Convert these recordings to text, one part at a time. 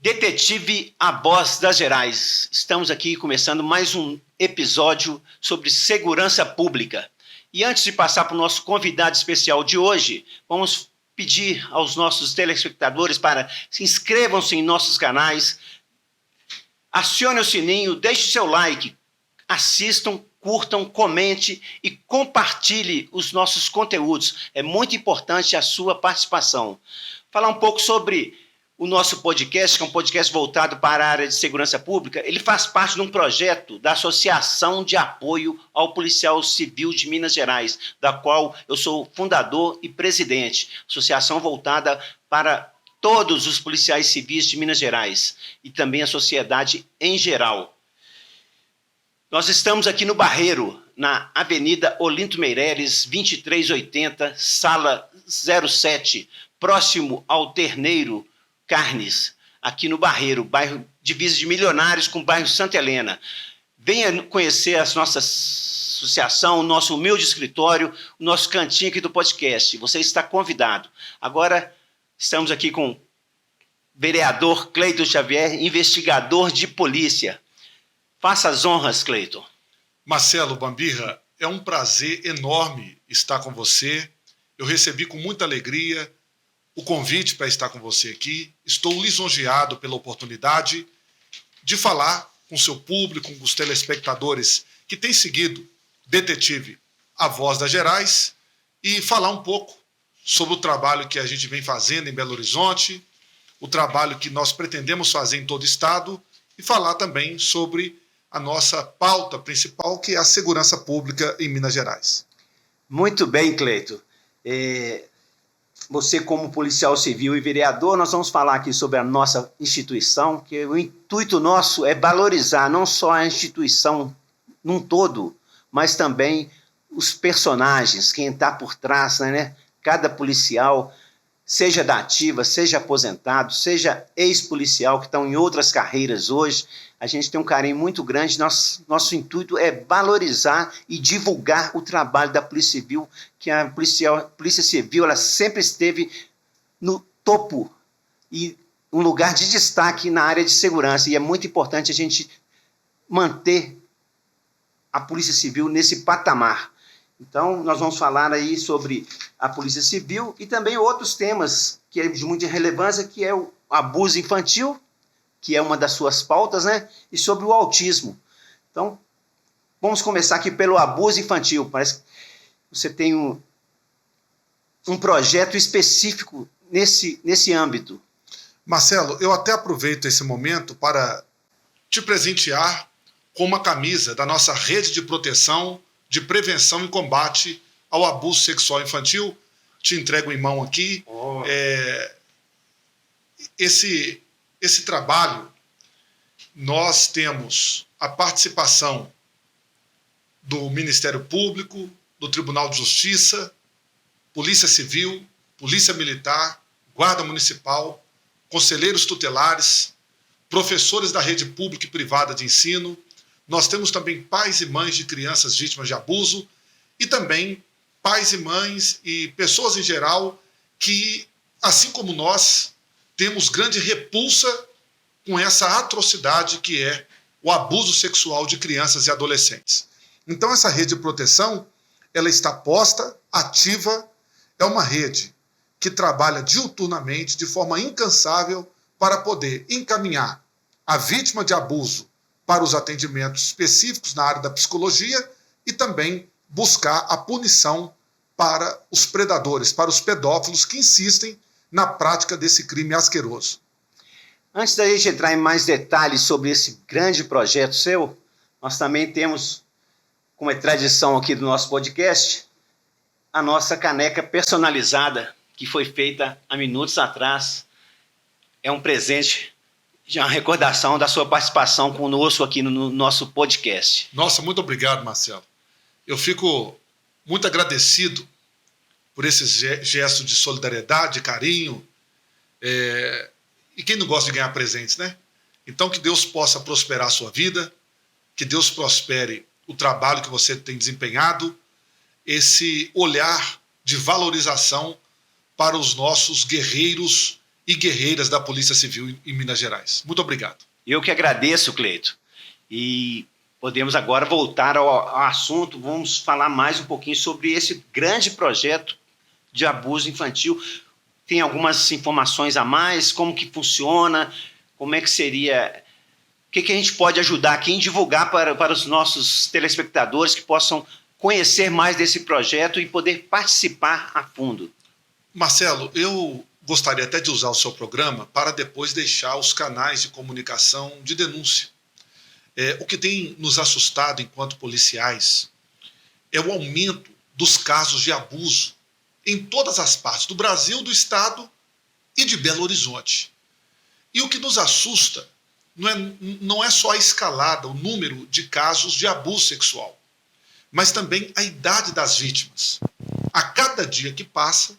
Detetive A Voz das Gerais. Estamos aqui começando mais um episódio sobre segurança pública. E antes de passar para o nosso convidado especial de hoje, vamos pedir aos nossos telespectadores para se inscrevam-se em nossos canais, acione o sininho, deixe seu like, assistam, curtam, comente e compartilhe os nossos conteúdos. É muito importante a sua participação. Falar um pouco sobre o nosso podcast, que é um podcast voltado para a área de segurança pública. Ele faz parte de um projeto da Associação de Apoio ao Policial Civil de Minas Gerais, da qual eu sou fundador e presidente. Associação voltada para todos os policiais civis de Minas Gerais e também a sociedade em geral. Nós estamos aqui no Barreiro, na Avenida Olinto Meireles, 2380, sala 07, próximo ao Terneiro Carnes, aqui no Barreiro, bairro divisa de Milionários com o bairro Santa Helena. Venha conhecer a nossa associação, o nosso humilde escritório, o nosso cantinho aqui do podcast. Você está convidado. Agora estamos aqui com o vereador Cleiton Xavier, investigador de polícia. Faça as honras, Cleiton. Marcelo Bambirra, é um prazer enorme estar com você. Eu recebi com muita alegria o convite para estar com você aqui. Estou lisonjeado pela oportunidade de falar com o seu público, com os telespectadores que têm seguido Detetive A Voz das Gerais e falar um pouco sobre o trabalho que a gente vem fazendo em Belo Horizonte, o trabalho que nós pretendemos fazer em todo o estado e falar também sobre a nossa pauta principal, que é a segurança pública em Minas Gerais. Muito bem, Cleiton. Você, como policial civil e vereador, nós vamos falar aqui sobre a nossa instituição, que o intuito nosso é valorizar não só a instituição num todo, mas também os personagens, quem está por trás, né? Cada policial, seja da ativa, seja aposentado, seja ex-policial, que estão em outras carreiras hoje, a gente tem um carinho muito grande. Nosso intuito é valorizar e divulgar o trabalho da Polícia Civil, que a Polícia Civil ela sempre esteve no topo e um lugar de destaque na área de segurança. E é muito importante a gente manter a Polícia Civil nesse patamar. Então, nós vamos falar aí sobre a Polícia Civil e também outros temas que é de muita relevância, que é o abuso infantil, que é uma das suas pautas, né? E sobre o autismo. Então, vamos começar aqui pelo abuso infantil. Parece que você tem um projeto específico nesse âmbito. Marcelo, eu até aproveito esse momento para te presentear com uma camisa da nossa rede de proteção, de prevenção e combate ao abuso sexual infantil. Te entrego em mão aqui. Esse trabalho, nós temos a participação do Ministério Público, do Tribunal de Justiça, Polícia Civil, Polícia Militar, Guarda Municipal, conselheiros tutelares, professores da rede pública e privada de ensino. Nós temos também pais e mães de crianças vítimas de abuso e também pais e mães e pessoas em geral que, assim como nós, temos grande repulsa com essa atrocidade que é o abuso sexual de crianças e adolescentes. Então essa rede de proteção, ela está posta, ativa, é uma rede que trabalha diuturnamente, de forma incansável, para poder encaminhar a vítima de abuso para os atendimentos específicos na área da psicologia e também buscar a punição para os predadores, para os pedófilos que insistem na prática desse crime asqueroso. Antes da gente entrar em mais detalhes sobre esse grande projeto seu, nós também temos, como é tradição aqui do nosso podcast, a nossa caneca personalizada, que foi feita há minutos atrás. É um presente, uma recordação da sua participação conosco aqui no nosso podcast. Nossa, muito obrigado, Marcelo. Eu fico muito agradecido por esse gesto de solidariedade, de carinho. E quem não gosta de ganhar presentes, né? Então, que Deus possa prosperar a sua vida, que Deus prospere o trabalho que você tem desempenhado, esse olhar de valorização para os nossos guerreiros e guerreiras da Polícia Civil em Minas Gerais. Muito obrigado. Eu que agradeço, Cleito. E podemos agora voltar ao assunto. Vamos falar mais um pouquinho sobre esse grande projeto de abuso infantil. Tem algumas informações a mais? Como que funciona? Como é que seria? O que a gente pode ajudar aqui em divulgar para os nossos telespectadores que possam conhecer mais desse projeto e poder participar a fundo? Marcelo, eu gostaria até de usar o seu programa para depois deixar os canais de comunicação de denúncia. O que tem nos assustado enquanto policiais é o aumento dos casos de abuso em todas as partes do Brasil, do Estado e de Belo Horizonte. E o que nos assusta não é só a escalada, o número de casos de abuso sexual, mas também a idade das vítimas. A cada dia que passa,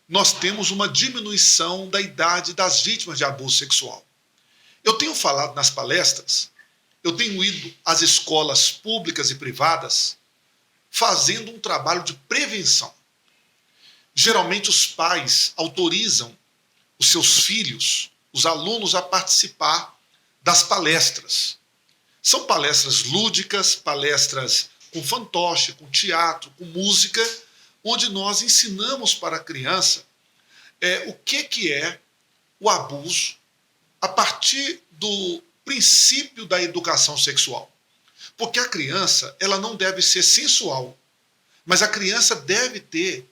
nós temos uma diminuição da idade das vítimas de abuso sexual. Eu tenho falado nas palestras, eu tenho ido às escolas públicas e privadas fazendo um trabalho de prevenção. Geralmente os pais autorizam os seus filhos, os alunos, a participar das palestras. São palestras lúdicas, palestras com fantoche, com teatro, com música, onde nós ensinamos para a criança o que é o abuso a partir do princípio da educação sexual. Porque a criança, ela não deve ser sensual, mas a criança deve ter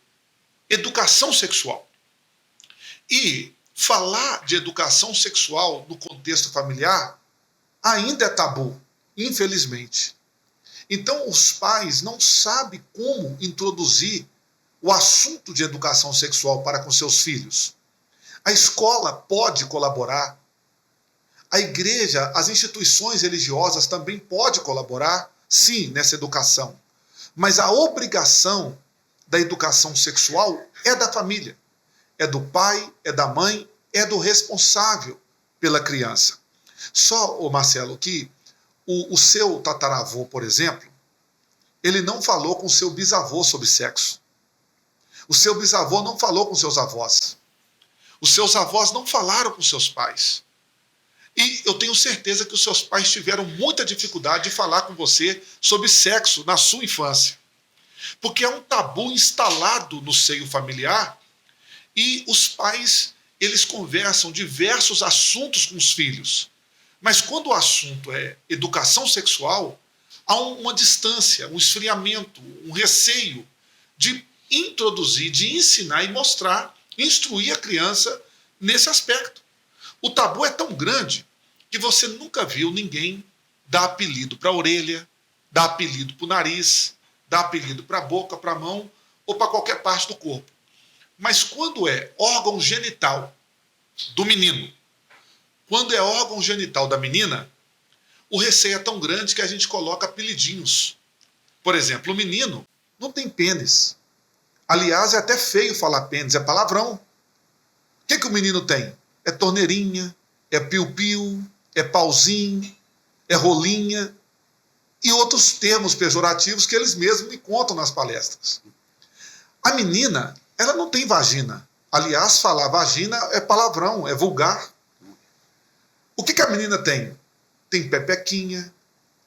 educação sexual. E falar de educação sexual no contexto familiar ainda é tabu, infelizmente. Então, os pais não sabem como introduzir o assunto de educação sexual para com seus filhos. A escola pode colaborar, a igreja, as instituições religiosas também podem colaborar, sim, nessa educação. Mas a obrigação da educação sexual é da família, é do pai, é da mãe, é do responsável pela criança. Só, Marcelo, que o seu tataravô, por exemplo, ele não falou com o seu bisavô sobre sexo. O seu bisavô não falou com seus avós. Os seus avós não falaram com seus pais. E eu tenho certeza que os seus pais tiveram muita dificuldade de falar com você sobre sexo na sua infância. Porque é um tabu instalado no seio familiar e os pais, eles conversam diversos assuntos com os filhos. Mas quando o assunto é educação sexual, há uma distância, um esfriamento, um receio de introduzir, de ensinar e mostrar, instruir a criança nesse aspecto. O tabu é tão grande que você nunca viu ninguém dar apelido para a orelha, dar apelido para o nariz, dar apelido para a boca, para a mão ou para qualquer parte do corpo. Mas quando é órgão genital do menino, quando é órgão genital da menina, o receio é tão grande que a gente coloca apelidinhos. Por exemplo, o menino não tem pênis. Aliás, é até feio falar pênis, é palavrão. O que o menino tem? É torneirinha, é piu-piu, é pauzinho, é rolinha e outros termos pejorativos que eles mesmos me contam nas palestras. A menina, ela não tem vagina. Aliás, falar vagina é palavrão, é vulgar. O que a menina tem? Tem pepequinha,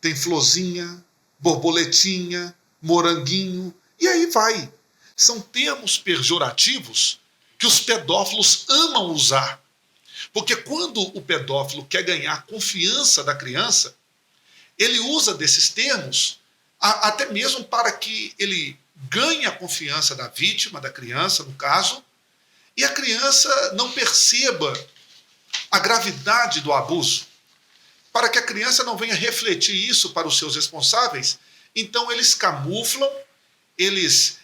tem florzinha, borboletinha, moranguinho, e aí vai. São termos pejorativos que os pedófilos amam usar. Porque quando o pedófilo quer ganhar a confiança da criança, ele usa desses termos até mesmo para que ele ganhe a confiança da vítima, da criança, no caso, e a criança não perceba a gravidade do abuso. Para que a criança não venha refletir isso para os seus responsáveis, então eles camuflam, eles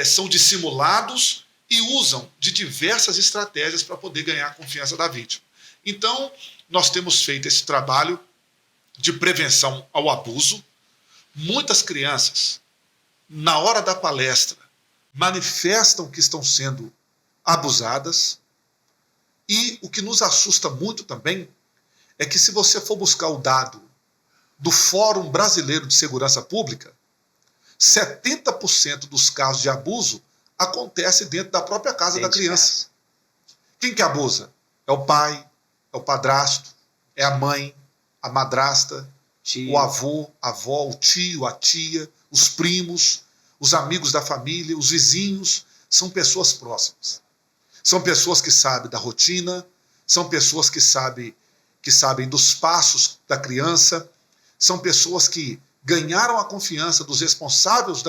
são dissimulados e usam de diversas estratégias para poder ganhar a confiança da vítima. Então, nós temos feito esse trabalho de prevenção ao abuso. Muitas crianças, na hora da palestra, manifestam que estão sendo abusadas. E o que nos assusta muito também é que, se você for buscar o dado do Fórum Brasileiro de Segurança Pública, 70% dos casos de abuso acontece dentro da própria casa da criança. Quem que abusa? É o pai, é o padrasto, é a mãe, a madrasta, Tio. o avô, a avó, o tio, a tia, os primos, os amigos da família, os vizinhos. São pessoas próximas. São pessoas que sabem da rotina, são pessoas que sabem dos passos da criança, são pessoas que ganharam a confiança dos responsáveis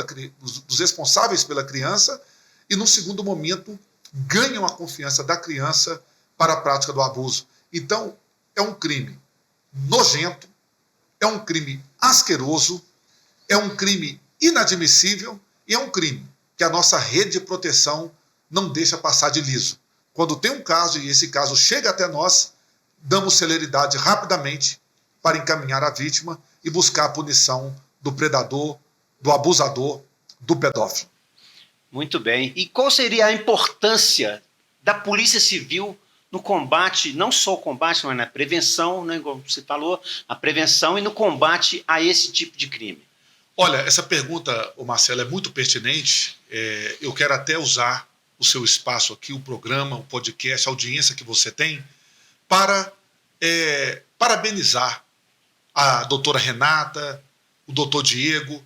pela criança e, no segundo momento, ganham a confiança da criança para a prática do abuso. Então, é um crime nojento, é um crime asqueroso, é um crime inadmissível e é um crime que a nossa rede de proteção não deixa passar de liso. Quando tem um caso e esse caso chega até nós, damos celeridade rapidamente para encaminhar a vítima e buscar a punição do predador, do abusador, do pedófilo. Muito bem. E qual seria a importância da Polícia Civil no combate, não só o combate, mas na prevenção, né, como você falou, a prevenção e no combate a esse tipo de crime? Olha, essa pergunta, Marcelo, é muito pertinente. Eu quero até usar o seu espaço aqui, o programa, o podcast, a audiência que você tem, para parabenizar a doutora Renata, o doutor Diego,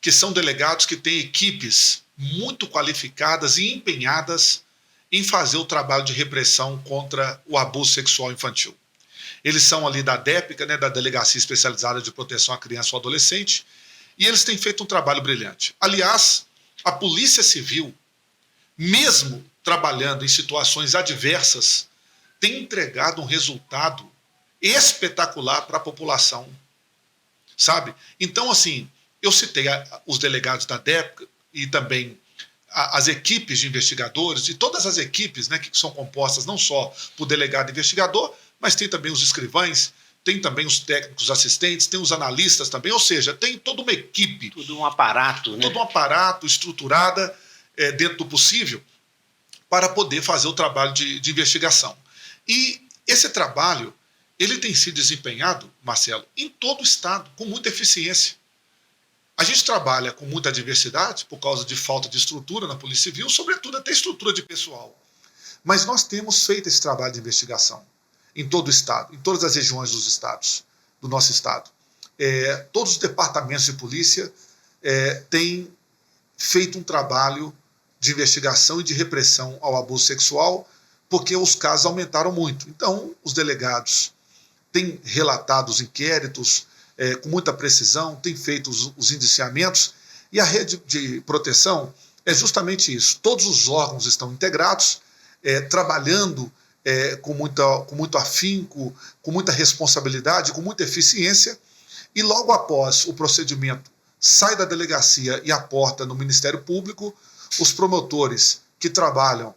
que são delegados que têm equipes muito qualificadas e empenhadas em fazer o trabalho de repressão contra o abuso sexual infantil. Eles são ali da DEPCA, né, da Delegacia Especializada de Proteção à Criança e ao Adolescente, e eles têm feito um trabalho brilhante. Aliás, a Polícia Civil, mesmo trabalhando em situações adversas, tem entregado um resultado espetacular para a população, sabe? Então, assim, eu citei os delegados da DEPCA e também as equipes de investigadores e todas as equipes, né, que são compostas não só por delegado e investigador, mas tem também os escrivães, tem também os técnicos assistentes, tem os analistas também, ou seja, tem toda uma equipe. Tudo um aparato, né? Todo um aparato estruturada dentro do possível para poder fazer o trabalho de investigação. E esse trabalho, ele tem sido desempenhado, Marcelo, em todo o Estado, com muita eficiência. A gente trabalha com muita diversidade por causa de falta de estrutura na Polícia Civil, sobretudo até estrutura de pessoal. Mas nós temos feito esse trabalho de investigação em todo o Estado, em todas as regiões dos estados, do nosso Estado. Todos os departamentos de polícia têm feito um trabalho de investigação e de repressão ao abuso sexual, porque os casos aumentaram muito. Então, os delegados têm relatado os inquéritos com muita precisão, têm feito os indiciamentos, e a rede de proteção é justamente isso. Todos os órgãos estão integrados, trabalhando com muito afinco, com muita responsabilidade, com muita eficiência, e logo após o procedimento sai da delegacia e aporta no Ministério Público, os promotores que trabalham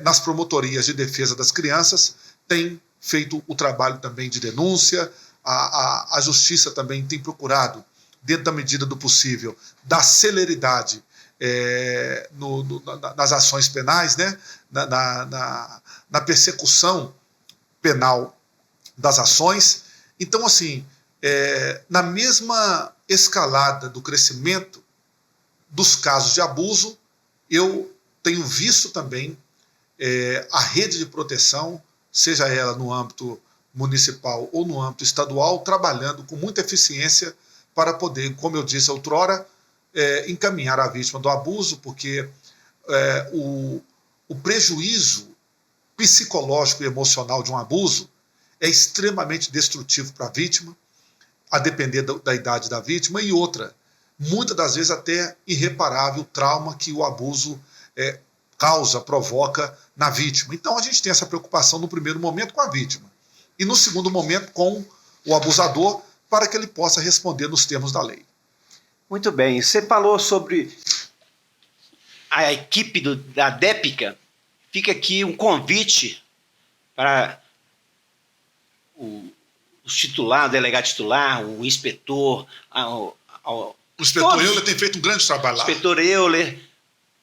nas promotorias de defesa das crianças têm feito o trabalho também de denúncia, a Justiça também tem procurado, dentro da medida do possível, dar celeridade nas ações penais, né? na persecução penal das ações. Então, assim, na mesma escalada do crescimento dos casos de abuso, eu tenho visto também a rede de proteção, seja ela no âmbito municipal ou no âmbito estadual, trabalhando com muita eficiência para poder, como eu disse outrora, encaminhar a vítima do abuso, porque o prejuízo psicológico e emocional de um abuso é extremamente destrutivo para a vítima, a depender da idade da vítima, e outra, muitas das vezes até irreparável trauma que o abuso provoca na vítima. Então a gente tem essa preocupação no primeiro momento com a vítima e no segundo momento com o abusador, para que ele possa responder nos termos da lei. Muito bem. Você falou sobre a equipe da DEPCA. Fica aqui um convite para o titular, o delegado titular, o inspetor, o inspetor Euler tem feito um grande trabalho lá. O inspetor Euler,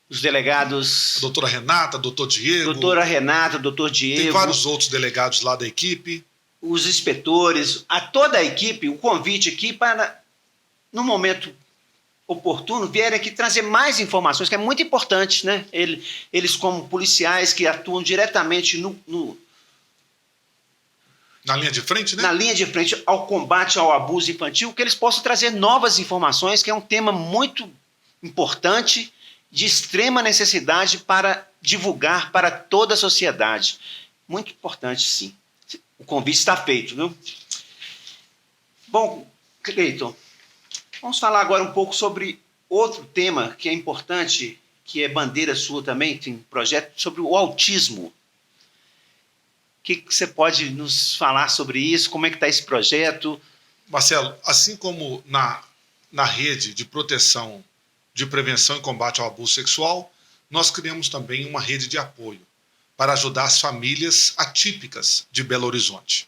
os delegados... A doutora Renata, o doutor Diego. Doutora Renata, o doutor Diego. Tem vários outros delegados lá da equipe. Os inspetores, a toda a equipe, o convite aqui para, no momento oportuno, vierem aqui trazer mais informações, que é muito importante, né? Eles como policiais que atuam diretamente na linha de frente, né? Na linha de frente ao combate ao abuso infantil, que eles possam trazer novas informações, que é um tema muito importante, de extrema necessidade para divulgar para toda a sociedade. Muito importante, sim. O convite está feito, viu? Bom, Cleiton, vamos falar agora um pouco sobre outro tema que é importante, que é bandeira sua também, tem um projeto sobre o autismo. O que você pode nos falar sobre isso? Como é que está esse projeto? Marcelo, assim como na rede de proteção, de prevenção e combate ao abuso sexual, nós criamos também uma rede de apoio para ajudar as famílias atípicas de Belo Horizonte.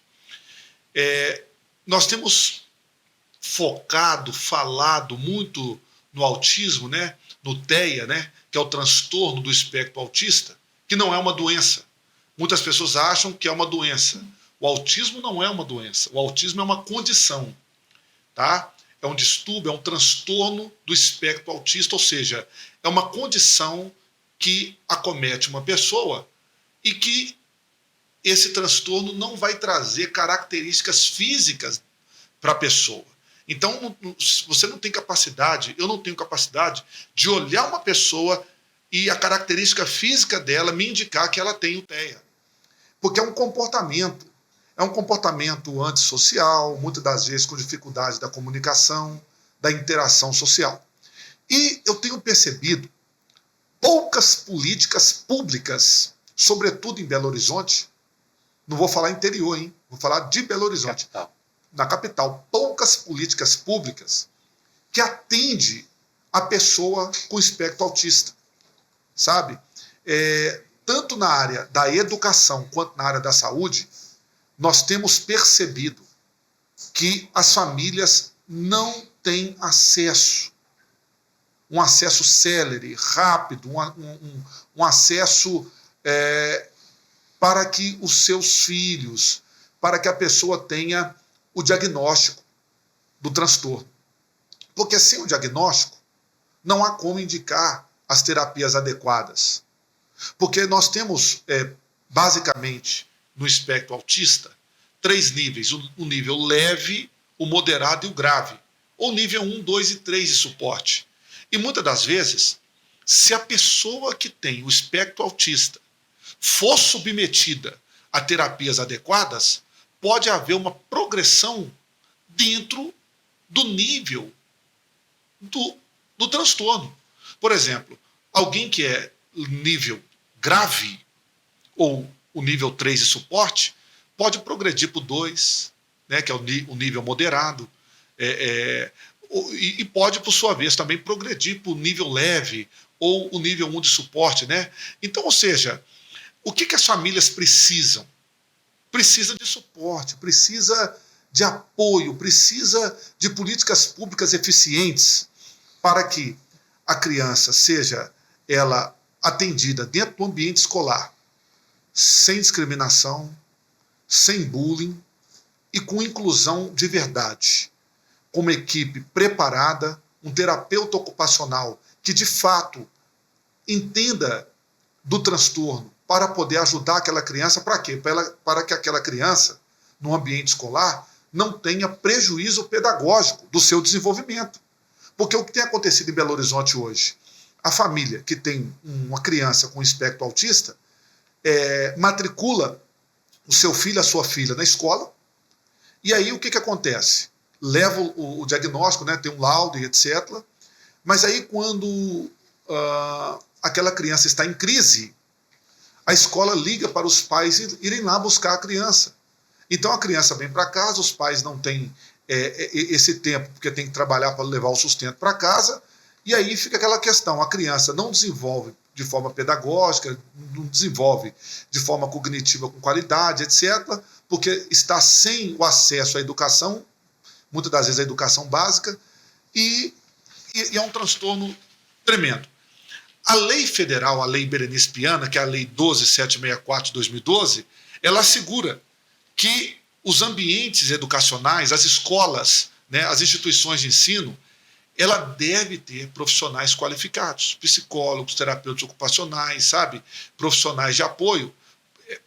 Nós temos falado muito no autismo, né? No TEA, né? Que é o transtorno do espectro autista, que não é uma doença. Muitas pessoas acham que é uma doença. O autismo não é uma doença. O autismo é uma condição, tá? É um distúrbio, é um transtorno do espectro autista, ou seja, é uma condição que acomete uma pessoa e que esse transtorno não vai trazer características físicas para a pessoa. Então, você não tem capacidade, eu não tenho capacidade de olhar uma pessoa e a característica física dela me indicar que ela tem o TEA. Porque é um comportamento antissocial, muitas das vezes com dificuldade da comunicação, da interação social. E eu tenho percebido poucas políticas públicas, sobretudo em Belo Horizonte, não vou falar interior, hein? Vou falar de Belo Horizonte. Na capital, poucas políticas públicas que atendem a pessoa com espectro autista, sabe? Tanto na área da educação quanto na área da saúde, nós temos percebido que as famílias não têm acesso, um acesso célere, rápido, um acesso para que os seus filhos, para que a pessoa tenha o diagnóstico do transtorno. Porque sem o diagnóstico, não há como indicar as terapias adequadas. Porque nós temos, basicamente, no espectro autista, 3 níveis. O nível leve, o moderado e o grave. Ou nível 1, 2 e 3 de suporte. E muitas das vezes, se a pessoa que tem o espectro autista for submetida a terapias adequadas, pode haver uma progressão dentro do nível do transtorno. Por exemplo, alguém que é nível grave, ou o nível 3 de suporte, pode progredir para o 2, né, que é o nível moderado, e pode, por sua vez, também progredir para o nível leve, ou o nível 1 de suporte. Né? Então, ou seja, o que as famílias precisam? Precisa de suporte, precisa de apoio, precisa de políticas públicas eficientes para que a criança seja ela atendida dentro do ambiente escolar, sem discriminação, sem bullying e com inclusão de verdade, com uma equipe preparada, um terapeuta ocupacional que de fato entenda do transtorno para poder ajudar aquela criança. Para quê? Para que aquela criança, no ambiente escolar, não tenha prejuízo pedagógico do seu desenvolvimento. Porque o que tem acontecido em Belo Horizonte hoje? A família que tem uma criança com espectro autista matricula o seu filho, a sua filha na escola, e aí o que acontece? Leva o diagnóstico, né, tem um laudo e etc. Mas aí quando aquela criança está em crise, a escola liga para os pais irem lá buscar a criança. Então a criança vem para casa, os pais não têm esse tempo, porque tem que trabalhar para levar o sustento para casa, e aí fica aquela questão, a criança não desenvolve de forma pedagógica, não desenvolve de forma cognitiva com qualidade, etc., porque está sem o acesso à educação, muitas das vezes a educação básica, e é um transtorno tremendo. A lei federal, a lei Berenice Piana, que é a lei 12764 de 2012, ela assegura que os ambientes educacionais, as escolas, né, as instituições de ensino, ela deve ter profissionais qualificados, psicólogos, terapeutas ocupacionais, sabe? Profissionais de apoio.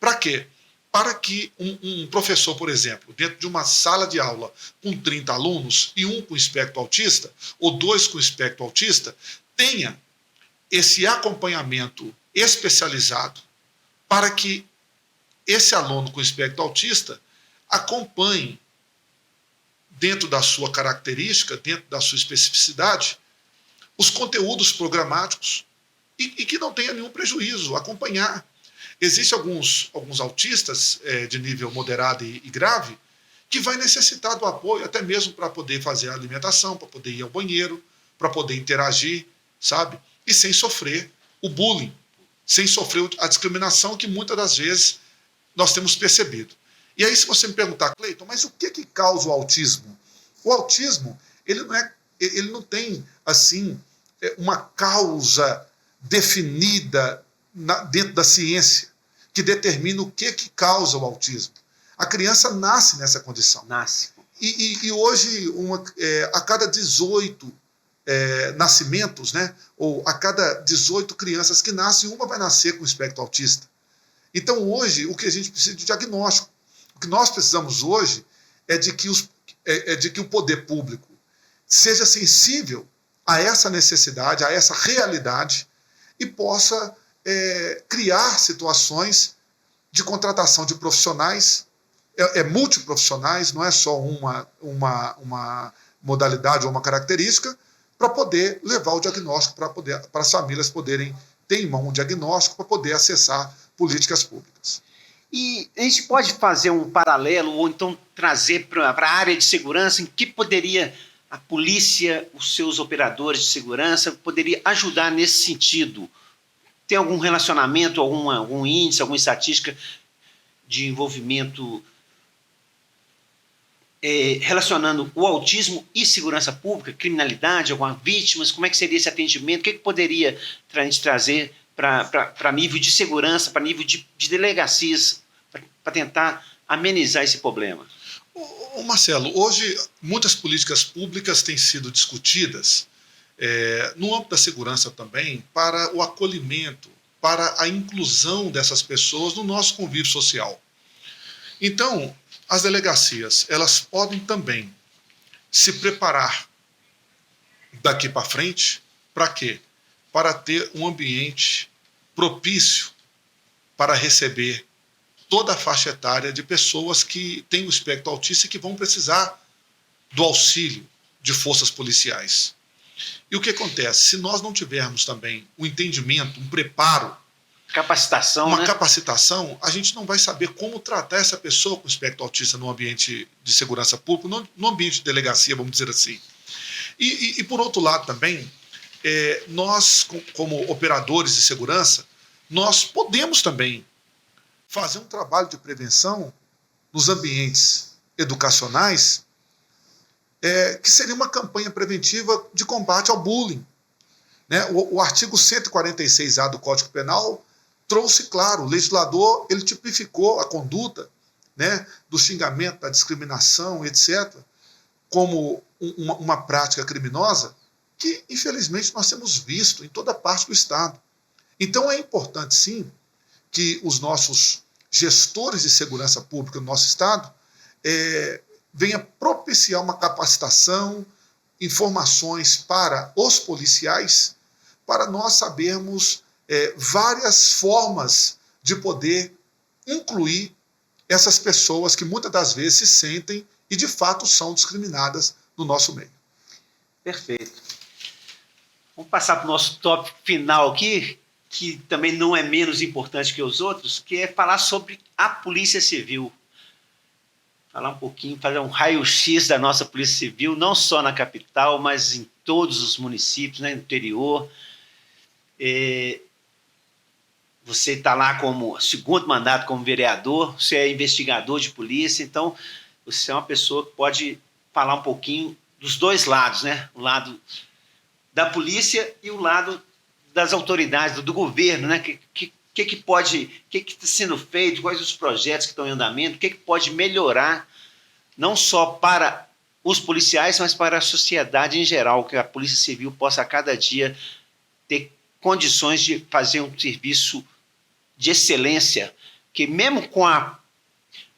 Para quê? Para que um professor, por exemplo, dentro de uma sala de aula com 30 alunos e um com espectro autista, ou dois com espectro autista, tenha esse acompanhamento especializado para que esse aluno com espectro autista acompanhe, dentro da sua característica, dentro da sua especificidade, os conteúdos programáticos e que não tenha nenhum prejuízo, acompanhar. Existem alguns autistas de nível moderado e grave que vai necessitar do apoio, até mesmo para poder fazer a alimentação, para poder ir ao banheiro, para poder interagir, sabe? E sem sofrer o bullying, sem sofrer a discriminação que muitas das vezes nós temos percebido. E aí, se você me perguntar, Cleiton, mas o que causa o autismo? O autismo, ele não tem, assim, uma causa definida dentro da ciência que determina o que causa o autismo. A criança nasce nessa condição. Nasce. E hoje, a cada 18 nascimentos, né, ou a cada 18 crianças que nascem, uma vai nascer com espectro autista. Então, hoje, o que a gente precisa de diagnóstico. O que nós precisamos hoje é de que o poder público seja sensível a essa necessidade, a essa realidade, e possa criar situações de contratação de profissionais, multiprofissionais, não é só uma modalidade ou uma característica, para poder levar o diagnóstico, para as famílias poderem ter em mão um diagnóstico, para poder acessar políticas públicas. E a gente pode fazer um paralelo, ou então trazer para a área de segurança, em que poderia a polícia, os seus operadores de segurança, poderia ajudar nesse sentido? Tem algum relacionamento, algum índice, alguma estatística de envolvimento relacionando o autismo e segurança pública, criminalidade, algumas vítimas? Como é que seria esse atendimento? O que poderia a gente trazer para nível de segurança, para nível de delegacias, para tentar amenizar esse problema? Marcelo, hoje muitas políticas públicas têm sido discutidas no âmbito da segurança também, para o acolhimento, para a inclusão dessas pessoas no nosso convívio social. Então, as delegacias, elas podem também se preparar daqui para frente, para quê? Para ter um ambiente propício para receber toda a faixa etária de pessoas que têm o espectro autista e que vão precisar do auxílio de forças policiais. E o que acontece? Se nós não tivermos também um entendimento, um preparo, capacitação, a gente não vai saber como tratar essa pessoa com espectro autista no ambiente de segurança pública, no ambiente de delegacia, vamos dizer assim. E por outro lado também, nós, como operadores de segurança, nós podemos também fazer um trabalho de prevenção nos ambientes educacionais, que seria uma campanha preventiva de combate ao bullying. Né? O artigo 146A do Código Penal trouxe, claro, o legislador ele tipificou a conduta, né, do xingamento, da discriminação, etc., como uma prática criminosa que, infelizmente, nós temos visto em toda parte do Estado. Então, é importante, sim, que os nossos gestores de segurança pública do nosso Estado venha propiciar uma capacitação, informações para os policiais, para nós sabermos várias formas de poder incluir essas pessoas que muitas das vezes se sentem e de fato são discriminadas no nosso meio. Perfeito. Vamos passar para o nosso tópico final aqui, que também não é menos importante que os outros, que é falar sobre a Polícia Civil. Falar um pouquinho, fazer um raio-x da nossa Polícia Civil, não só na capital, mas em todos os municípios, né, no interior. Você está lá como segundo mandato como vereador, você é investigador de polícia, então você é uma pessoa que pode falar um pouquinho dos dois lados, né? O lado da polícia e o lado das autoridades, do governo, né? Que está sendo feito, quais os projetos que estão em andamento, o que pode melhorar, não só para os policiais, mas para a sociedade em geral, que a Polícia Civil possa a cada dia ter condições de fazer um serviço de excelência, que mesmo com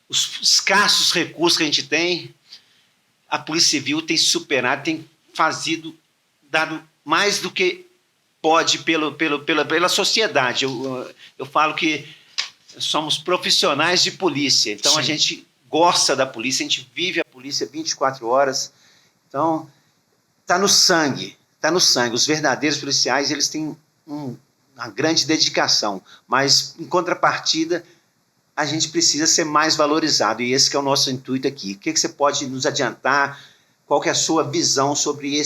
os escassos recursos que a gente tem, a Polícia Civil tem superado, tem dado mais do que pode pela sociedade. Eu falo que somos profissionais de polícia, então Sim. A gente gosta da polícia, a gente vive a polícia 24 horas, então está no sangue. Os verdadeiros policiais, eles têm uma grande dedicação, mas em contrapartida a gente precisa ser mais valorizado, e esse que é o nosso intuito aqui. O que você pode nos adiantar? Qual que é a sua visão sobre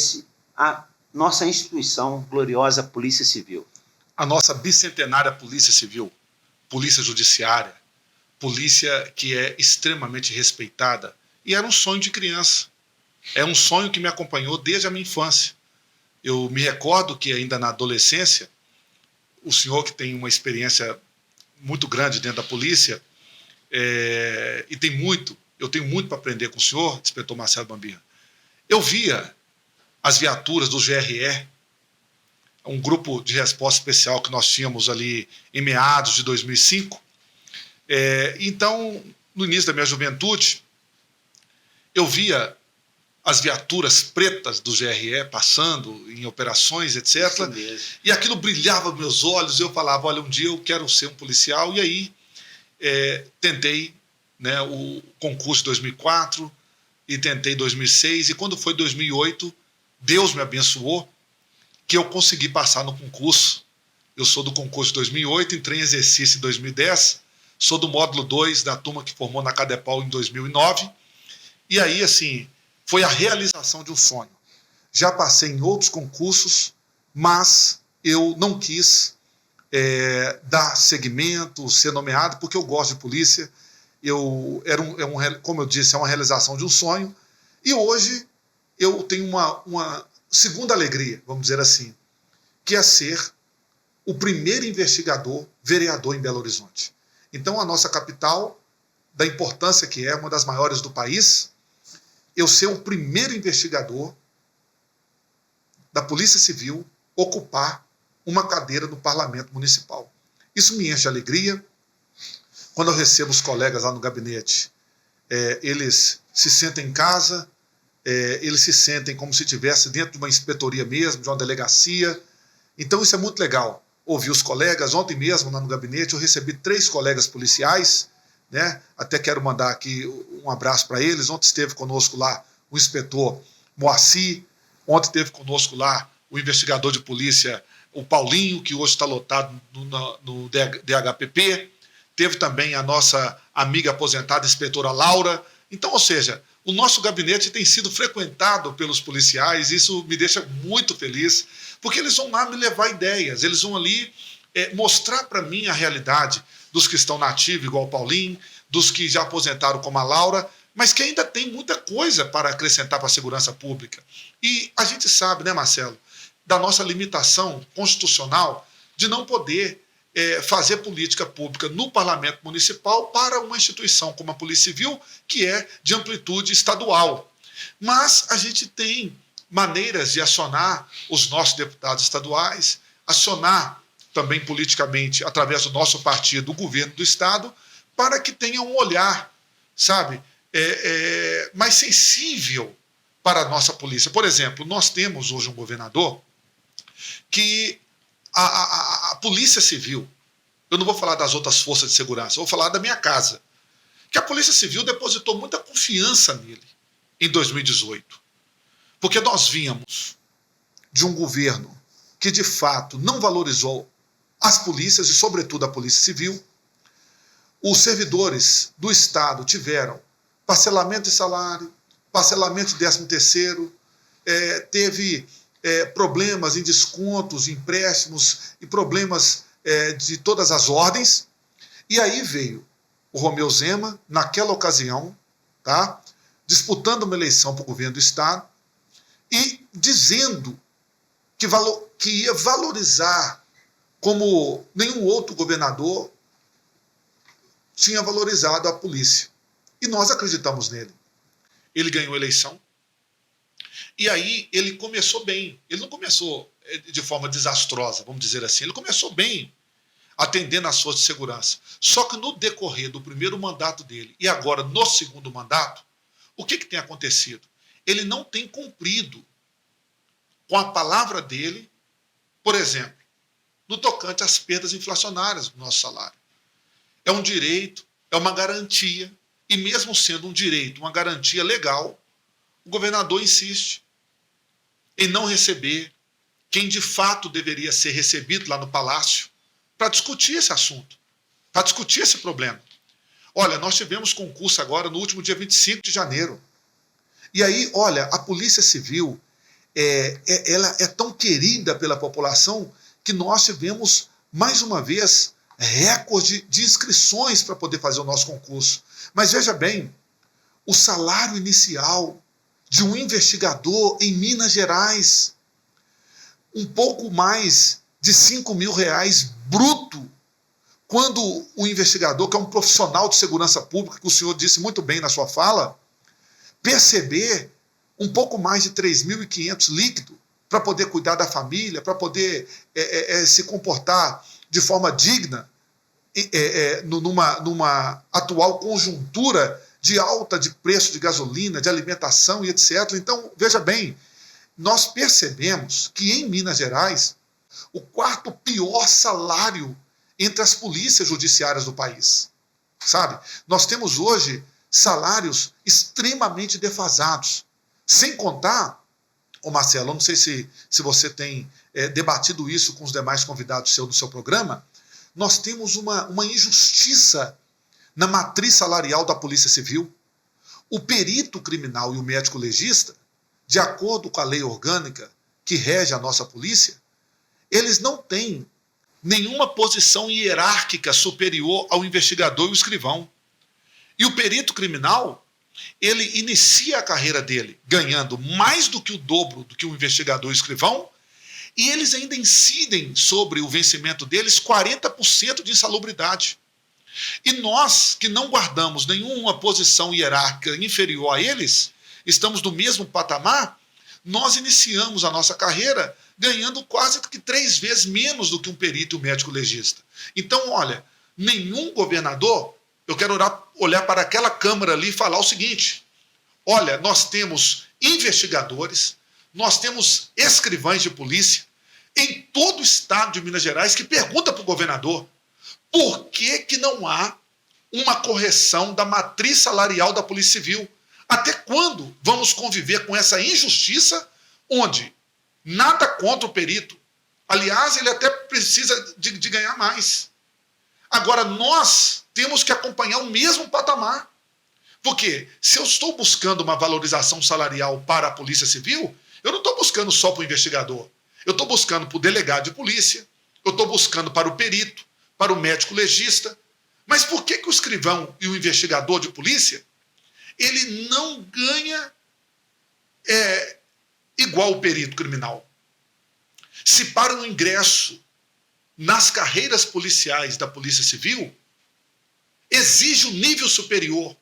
a nossa instituição gloriosa Polícia Civil? A nossa bicentenária Polícia Civil, Polícia Judiciária, polícia que é extremamente respeitada, e era um sonho de criança. É um sonho que me acompanhou desde a minha infância. Eu me recordo que ainda na adolescência, o senhor que tem uma experiência muito grande dentro da polícia, e eu tenho muito para aprender com o senhor, inspetor Marcelo Bambirra. Eu via as viaturas do GRE, um grupo de resposta especial que nós tínhamos ali em meados de 2005. Então, no início da minha juventude, eu via as viaturas pretas do GRE passando em operações, etc. E aquilo brilhava nos meus olhos, eu falava, olha, um dia eu quero ser um policial. E aí tentei, né, o concurso de 2004 e tentei 2006. E quando foi 2008, Deus me abençoou que eu consegui passar no concurso. Eu sou do concurso de 2008, entrei em exercício em 2010, sou do módulo 2 da turma que formou na Cadepol em 2009. E aí, assim, foi a realização de um sonho. Já passei em outros concursos, mas eu não quis dar seguimento, ser nomeado, porque eu gosto de polícia. Como eu disse, é uma realização de um sonho. E hoje eu tenho uma segunda alegria, vamos dizer assim, que é ser o primeiro investigador vereador em Belo Horizonte. Então, a nossa capital, da importância que é, uma das maiores do país, eu ser o primeiro investigador da Polícia Civil ocupar uma cadeira no Parlamento Municipal. Isso me enche de alegria. Quando eu recebo os colegas lá no gabinete, eles se sentem em casa, eles se sentem como se estivesse dentro de uma inspetoria mesmo, de uma delegacia. Então isso é muito legal. Ouvir os colegas. Ontem mesmo, lá no gabinete, eu recebi 3 colegas policiais, né? Até quero mandar aqui um abraço para eles. Ontem esteve conosco lá o inspetor Moacir, ontem esteve conosco lá o investigador de polícia, o Paulinho, que hoje está lotado no DHPP, teve também a nossa amiga aposentada, inspetora Laura. Então, ou seja, o nosso gabinete tem sido frequentado pelos policiais, isso me deixa muito feliz, porque eles vão lá me levar ideias, eles vão ali mostrar para mim a realidade dos que estão na ativa, igual o Paulinho, dos que já aposentaram como a Laura, mas que ainda tem muita coisa para acrescentar para a segurança pública. E a gente sabe, né, Marcelo, da nossa limitação constitucional de não poder fazer política pública no Parlamento Municipal para uma instituição como a Polícia Civil, que é de amplitude estadual. Mas a gente tem maneiras de acionar os nossos deputados estaduais, acionar também politicamente, através do nosso partido, o governo do Estado, para que tenha um olhar, sabe, mais sensível para a nossa polícia. Por exemplo, nós temos hoje um governador que a Polícia Civil, eu não vou falar das outras forças de segurança, eu vou falar da minha casa, que a Polícia Civil depositou muita confiança nele em 2018. Porque nós vínhamos de um governo que, de fato, não valorizou as polícias e, sobretudo, a Polícia Civil. Os servidores do Estado tiveram parcelamento de salário, parcelamento de 13º, teve problemas em descontos, empréstimos e problemas de todas as ordens. E aí veio o Romeu Zema, naquela ocasião, tá, disputando uma eleição para o governo do Estado e dizendo que ia valorizar como nenhum outro governador tinha valorizado a polícia. E nós acreditamos nele. Ele ganhou a eleição, E aí ele começou bem. Ele não começou de forma desastrosa, vamos dizer assim. Ele começou bem, atendendo às forças de segurança. Só que no decorrer do primeiro mandato dele e agora no segundo mandato, o que tem acontecido? Ele não tem cumprido com a palavra dele, por exemplo, no tocante às perdas inflacionárias do nosso salário. É um direito, é uma garantia, e mesmo sendo um direito, uma garantia legal, o governador insiste em não receber quem de fato deveria ser recebido lá no Palácio para discutir esse assunto, para discutir esse problema. Olha, nós tivemos concurso agora no último dia 25 de janeiro. E aí, olha, a Polícia Civil, ela é tão querida pela população que nós tivemos, mais uma vez, recorde de inscrições para poder fazer o nosso concurso. Mas veja bem, o salário inicial de um investigador em Minas Gerais, um pouco mais de R$5.000 bruto, quando o investigador, que é um profissional de segurança pública, que o senhor disse muito bem na sua fala, perceber um pouco mais de 3.500 líquido para poder cuidar da família, para poder se comportar de forma digna numa atual conjuntura de alta de preço de gasolina, de alimentação e etc. Então, veja bem, nós percebemos que em Minas Gerais, o quarto pior salário entre as polícias judiciárias do país, sabe? Nós temos hoje salários extremamente defasados, sem contar, Marcelo, eu não sei se você tem debatido isso com os demais convidados do seu programa, nós temos uma injustiça na matriz salarial da Polícia Civil. O perito criminal e o médico legista, de acordo com a lei orgânica que rege a nossa polícia, eles não têm nenhuma posição hierárquica superior ao investigador e o escrivão. E o perito criminal, ele inicia a carreira dele ganhando mais do que o dobro do que o investigador e o escrivão, e eles ainda incidem sobre o vencimento deles 40% de insalubridade. E nós, que não guardamos nenhuma posição hierárquica inferior a eles, estamos no mesmo patamar, nós iniciamos a nossa carreira ganhando quase que 3 vezes menos do que um perito e um médico legista. Então, olha, nenhum governador, eu quero olhar para aquela Câmara ali e falar o seguinte, olha, nós temos investigadores, nós temos escrivães de polícia em todo o estado de Minas Gerais que pergunta para o governador por que não há uma correção da matriz salarial da Polícia Civil. Até quando vamos conviver com essa injustiça onde nada contra o perito? Aliás, ele até precisa de ganhar mais. Agora, nós temos que acompanhar o mesmo patamar. Porque se eu estou buscando uma valorização salarial para a Polícia Civil, eu não estou buscando só para o investigador. Eu estou buscando para o delegado de polícia, eu estou buscando para o perito, para o médico legista. Mas por que o escrivão e o investigador de polícia, ele não ganha igual o perito criminal? Se para o ingresso nas carreiras policiais da Polícia Civil, exige um nível superior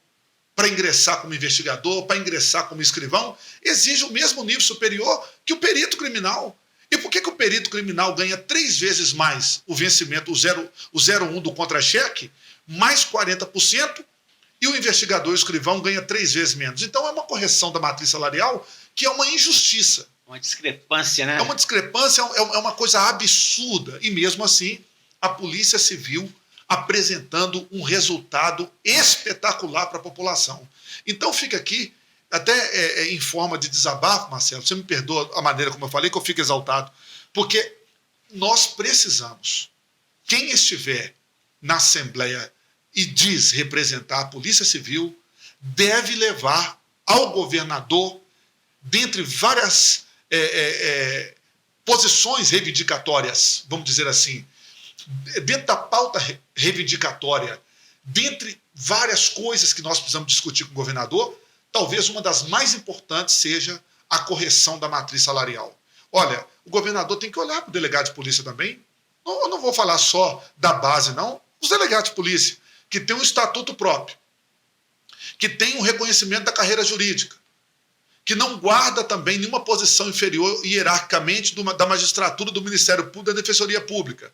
para ingressar como investigador, para ingressar como escrivão, exige o mesmo nível superior que o perito criminal. E por que o perito criminal ganha 3 vezes mais o vencimento, o 01 do contra-cheque, mais 40%, e o investigador e o escrivão ganha 3 vezes menos? Então é uma correção da matriz salarial que é uma injustiça. Uma discrepância, né? É uma discrepância, é uma coisa absurda. E mesmo assim, a Polícia Civil apresentando um resultado espetacular para a população. Então fica aqui, até em forma de desabafo, Marcelo, você me perdoa a maneira como eu falei, que eu fico exaltado, porque nós precisamos, quem estiver na Assembleia e diz representar a Polícia Civil, deve levar ao governador, dentre várias posições reivindicatórias, vamos dizer assim, dentro da pauta reivindicatória, dentre várias coisas que nós precisamos discutir com o governador, talvez uma das mais importantes seja a correção da matriz salarial. Olha, o governador tem que olhar para o delegado de polícia também. Eu não vou falar só da base, não. Os delegados de polícia, que têm um estatuto próprio, que têm um reconhecimento da carreira jurídica, que não guarda também nenhuma posição inferior hierarquicamente da magistratura, do Ministério Público, da Defensoria Pública.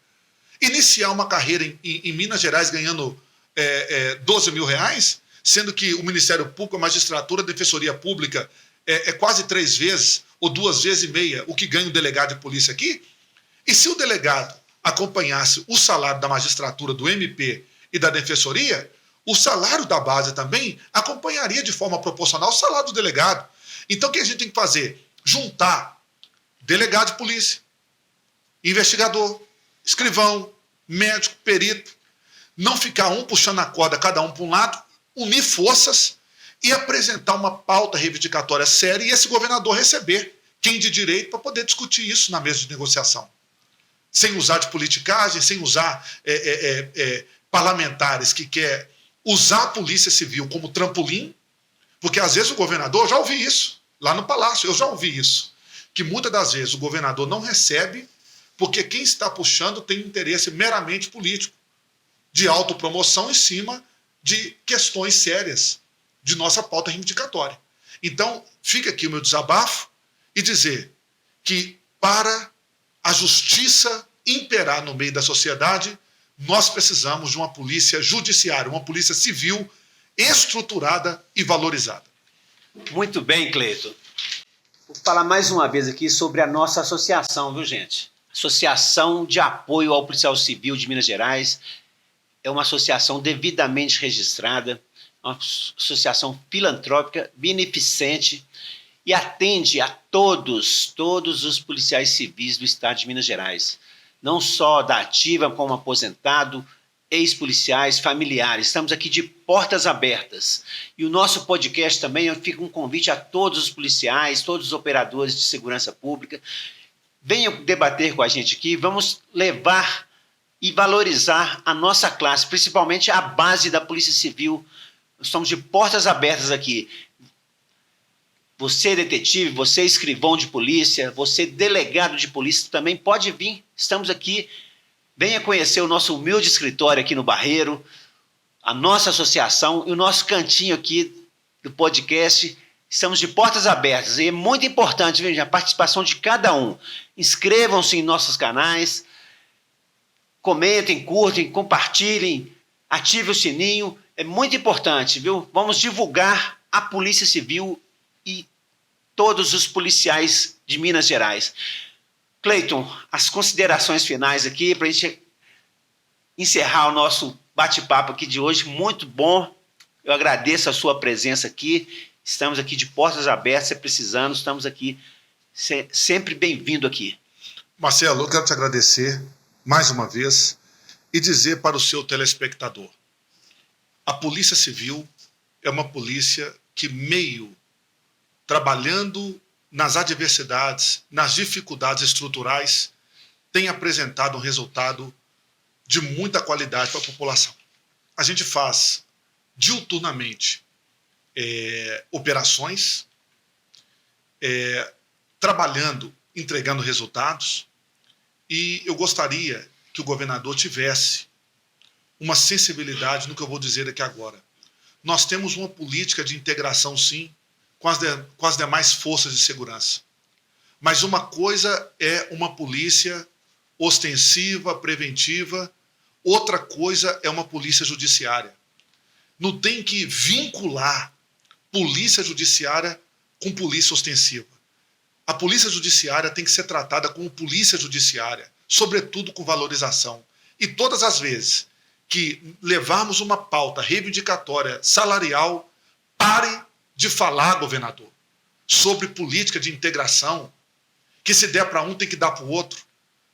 Iniciar uma carreira em Minas Gerais ganhando 12 mil reais, sendo que o Ministério Público, a magistratura, a Defensoria Pública é quase 3 vezes ou 2 vezes e meia o que ganha o delegado de polícia aqui. E se o delegado acompanhasse o salário da magistratura, do MP e da Defensoria, o salário da base também acompanharia de forma proporcional o salário do delegado. Então, o que a gente tem que fazer? Juntar delegado de polícia, investigador, escrivão, médico, perito, não ficar um puxando a corda, cada um para um lado, unir forças e apresentar uma pauta reivindicatória séria e esse governador receber quem de direito para poder discutir isso na mesa de negociação. Sem usar de politicagem, sem usar parlamentares que quer usar a Polícia Civil como trampolim, porque às vezes o governador, eu já ouvi isso, lá no Palácio, eu já ouvi isso, que muitas das vezes o governador não recebe porque quem está puxando tem interesse meramente político, de autopromoção em cima de questões sérias de nossa pauta reivindicatória. Então, fica aqui o meu desabafo e dizer que para a justiça imperar no meio da sociedade, nós precisamos de uma polícia judiciária, uma polícia civil estruturada e valorizada. Muito bem, Cleiton. Vou falar mais uma vez aqui sobre a nossa associação, viu, gente? Associação de Apoio ao Policial Civil de Minas Gerais. É uma associação devidamente registrada, uma associação filantrópica, beneficente e atende a todos os policiais civis do estado de Minas Gerais. Não só da ativa, como aposentado, ex-policiais, familiares. Estamos aqui de portas abertas. E o nosso podcast também fica um convite a todos os policiais, todos os operadores de segurança pública. Venham debater com a gente aqui, vamos levar e valorizar a nossa classe, principalmente a base da Polícia Civil. Nós estamos de portas abertas aqui. Você, detetive, você, escrivão de polícia, você, delegado de polícia, também pode vir. Estamos aqui. Venha conhecer o nosso humilde escritório aqui no Barreiro, a nossa associação e o nosso cantinho aqui do podcast. Estamos de portas abertas e é muito importante, veja, a participação de cada um. Inscrevam-se em nossos canais, comentem, curtem, compartilhem, ativem o sininho. É muito importante, viu? Vamos divulgar a Polícia Civil e todos os policiais de Minas Gerais. Cleiton, as considerações finais aqui para a gente encerrar o nosso bate-papo aqui de hoje. Muito bom. Eu agradeço a sua presença aqui. Estamos aqui de portas abertas, se precisando, estamos aqui, sempre bem-vindo aqui. Marcelo, eu quero te agradecer mais uma vez e dizer para o seu telespectador, a Polícia Civil é uma polícia que, meio trabalhando nas adversidades, nas dificuldades estruturais, tem apresentado um resultado de muita qualidade para a população. A gente faz diuturnamente operações, trabalhando, entregando resultados, e eu gostaria que o governador tivesse uma sensibilidade no que eu vou dizer aqui agora. Nós temos uma política de integração, sim, com as demais forças de segurança. Mas uma coisa é uma polícia ostensiva, preventiva, outra coisa é uma polícia judiciária. Não tem que vincular polícia judiciária com polícia ostensiva. A polícia judiciária tem que ser tratada como polícia judiciária, sobretudo com valorização. E todas as vezes que levarmos uma pauta reivindicatória salarial, pare de falar, governador, sobre política de integração, que se der para um tem que dar para o outro.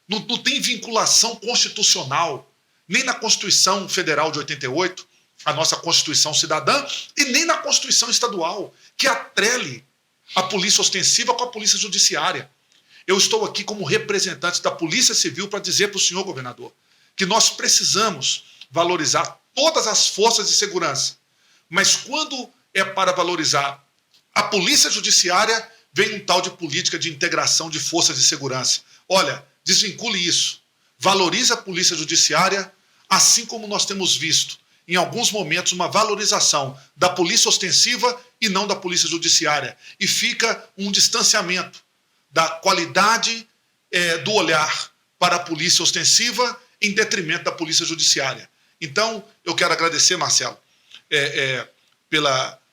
Não tem vinculação constitucional, nem na Constituição Federal de 88, a nossa Constituição Cidadã, e nem na Constituição Estadual, que atrele a polícia ostensiva com a polícia judiciária. Eu estou aqui como representante da Polícia Civil para dizer para o senhor, governador, que nós precisamos valorizar todas as forças de segurança, mas quando é para valorizar a polícia judiciária, vem um tal de política de integração de forças de segurança. Olha, desvincule isso. Valorize a polícia judiciária, assim como nós temos visto, em alguns momentos, uma valorização da polícia ostensiva e não da polícia judiciária. E fica um distanciamento da qualidade do olhar para a polícia ostensiva em detrimento da polícia judiciária. Então, eu quero agradecer, Marcelo,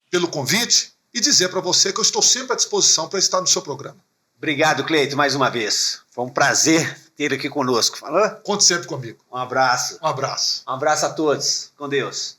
pelo convite e dizer para você que eu estou sempre à disposição para estar no seu programa. Obrigado, Cleito, mais uma vez. Foi um prazer ter aqui conosco. Falou? Conte sempre comigo. Um abraço. Um abraço. Um abraço a todos. Com Deus.